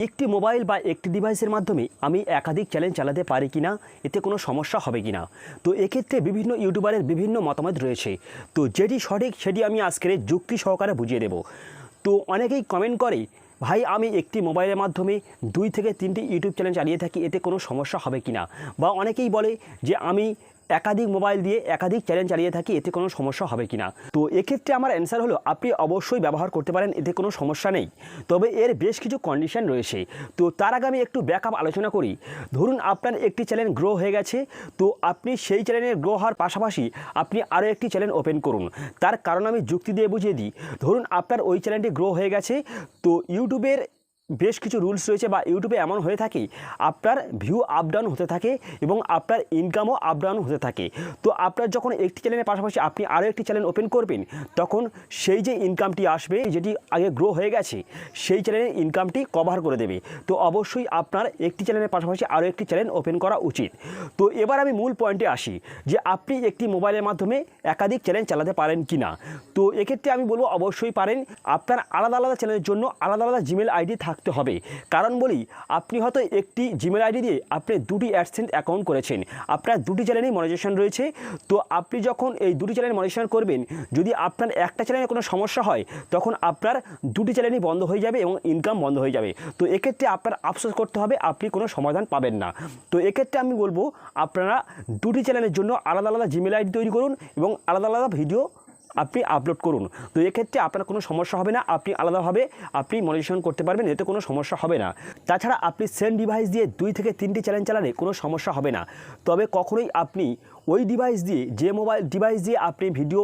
একটি মোবাইল বা একটি ডিভাইসের মাধ্যমে আমি একাধিক চ্যানেল চালাতে পারি কিনা, এতে কোনো সমস্যা হবে কিনা। তো এক্ষেত্রে বিভিন্ন ইউটিউবারের বিভিন্ন মতামত রয়েছে। তো যেটি সঠিক সেটি আমি আজকের যুক্তি সহকারে বুঝিয়ে দেব। তো অনেকেই কমেন্ট করে, ভাই আমি একটি মোবাইলের মাধ্যমে 2 থেকে 3টি ইউটিউব চ্যানেল চালিয়ে থাকি, এতে কোনো সমস্যা হবে কিনা। বা অনেকেই বলে যে আমি একাধিক মোবাইল দিয়ে একাধিক চ্যানেল চালিয়ে থাকি, এতে কোনো সমস্যা হবে কিনা। তো এক্ষেত্রে আমার অ্যান্সার হলো আপনি অবশ্যই ব্যবহার করতে পারেন, এতে কোনো সমস্যা নেই। তবে এর বেশ কিছু কন্ডিশন রয়েছে। তো তার আগে আমি একটু ব্যাকআপ আলোচনা করি। ধরুন আপনার একটি চ্যানেল গ্রো হয়ে গেছে, তো আপনি সেই চ্যানেলের গ্রো হওয়ার পাশাপাশি আপনি আরও একটি চ্যানেল ওপেন করুন। তার কারণ আমি যুক্তি দিয়ে বুঝিয়ে দিই। ধরুন আপনার ওই চ্যানেলটি গ্রো হয়ে গেছে, তো ইউটিউবের বেশ কিছু রুলস রয়েছে বা ইউটিউবে এমন হয়ে থাকে আপনার ভিউ আপ ডাউন হতে থাকে এবং আপনার ইনকামও আপ ডাউন হতে থাকে। তো আপনার যখন একটি চ্যানেলের পাশাপাশি আপনি আরও একটি চ্যানেল ওপেন করবেন, তখন সেই যে ইনকামটি আসবে, যেটি আগে গ্রো হয়ে গেছে, সেই চ্যানেলের ইনকামটি কভার করে দেবে। তো অবশ্যই আপনার একটি চ্যানেলের পাশাপাশি আরও একটি চ্যানেল ওপেন করা উচিত। তো এবার আমি মূল পয়েন্টে আসি যে আপনি একটি মোবাইলের মাধ্যমে একাধিক চ্যানেল চালাতে পারেন কি না। তো এক্ষেত্রে আমি বলবো অবশ্যই পারেন। আপনার আলাদা আলাদা চ্যানেলের জন্য আলাদা আলাদা জিমেল আইডি থাকতে হবে। কারণ বলি, আপনি হয়তো একটি জিমেল আইডি দিয়ে আপনি 2টি অ্যাডসেন্স অ্যাকাউন্ট করেছেন, আপনার 2টি চ্যানেলেই মনিটাইজেশন রয়েছে। তো আপনি যখন এই 2টি চ্যানেল মনিটাইজেশন করবেন, যদি আপনার একটা চ্যানেলে কোনো সমস্যা হয়, তখন আপনার 2টি চ্যানেলই বন্ধ হয়ে যাবে এবং ইনকাম বন্ধ হয়ে যাবে। তো এক্ষেত্রে আপনার আফসোস করতে হবে, আপনি কোনো সমাধান পাবেন না। তো এক্ষেত্রে আমি বলবো আপনারা 2টি চ্যানেলের জন্য আলাদা আলাদা জিমেল আইডি তৈরি করুন এবং আলাদা আলাদা ভিডিও আপনি আপলোড করুন। তো এক্ষেত্রে আপনার কোনো সমস্যা হবে না, আপনি আলাদাভাবে আপনি মনিটাইজেশন করতে পারবেন, এতে কোনো সমস্যা হবে না। তাছাড়া আপনি সেম ডিভাইস দিয়ে 2 থেকে 3টি চ্যানেল চালালে কোনো সমস্যা হবে না। তবে কখনোই আপনি ওই ডিভাইস দিয়ে, যে মোবাইল ডিভাইস দিয়ে আপনি ভিডিও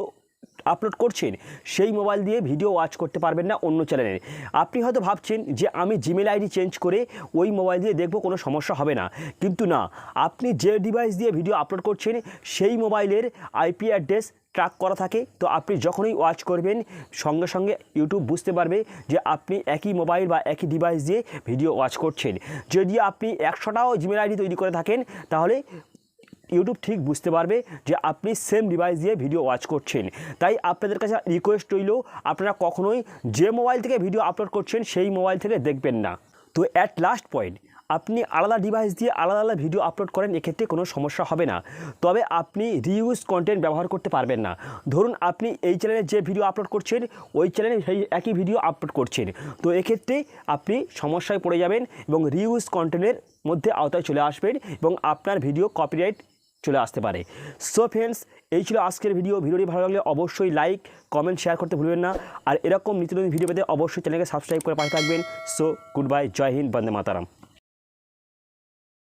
আপলোড করছেন, সেই মোবাইল দিয়ে ভিডিও ওয়াচ করতে পারবেন না অন্য চ্যানেলে। আপনি হয়তো ভাবছেন যে আমি জিমেল আইডি চেঞ্জ করে ওই মোবাইল দিয়ে দেখব, কোনো সমস্যা হবে না। কিন্তু না, আপনি যে ডিভাইস দিয়ে ভিডিও আপলোড করছেন সেই মোবাইলের আইপি অ্যাড্রেস ট্র্যাক করা থাকে। তো আপনি যখনই ওয়াচ করবেন, সঙ্গে সঙ্গে ইউটিউব বুঝতে পারবে যে আপনি একই মোবাইল বা একই ডিভাইস দিয়ে ভিডিও ওয়াচ করছেন। যদি আপনি 100টাও জিমেল আইডি তৈরি করে থাকেন, তাহলে ইউটিউব ঠিক বুঝতে পারবে যে আপনি সেম ডিভাইস দিয়ে ভিডিও ওয়াচ করছেন। তাই আপনাদের কাছে রিকোয়েস্ট রইল, আপনারা কখনোই যে মোবাইল থেকে ভিডিও আপলোড করছেন সেই মোবাইল থেকে দেখবেন না। তো অ্যাট লাস্ট পয়েন্ট, আপনি আলাদা ডিভাইস দিয়ে আলাদা আলাদা ভিডিও আপলোড করেন, এক্ষেত্রে কোনো সমস্যা হবে না। তবে আপনি রিইউজ কন্টেন্ট ব্যবহার করতে পারবেন না। ধরুন আপনি এই চ্যানেলে যে ভিডিও আপলোড করছেন, ওই চ্যানেলে সেই একই ভিডিও আপলোড করছেন। তো এক্ষেত্রে আপনি সমস্যায় পড়ে যাবেন এবং রিইউজ কন্টেন্টের মধ্যে আওতায় চলে আসবেন এবং আপনার ভিডিও কপিরাইট চলে আসতে পারে। সো ফ্রেন্ডস, এই ছিল আজকের ভিডিওটি ভালো লাগলে অবশ্যই লাইক, কমেন্ট, শেয়ার করতে ভুলবেন না। আর এরকম নিত্য নতুন ভিডিও পেতে অবশ্যই চ্যানেলকে সাবস্ক্রাইব করে পাশে থাকবেন। সো গুড বাই, জয় হিন্দ, বন্দে মাতারাম।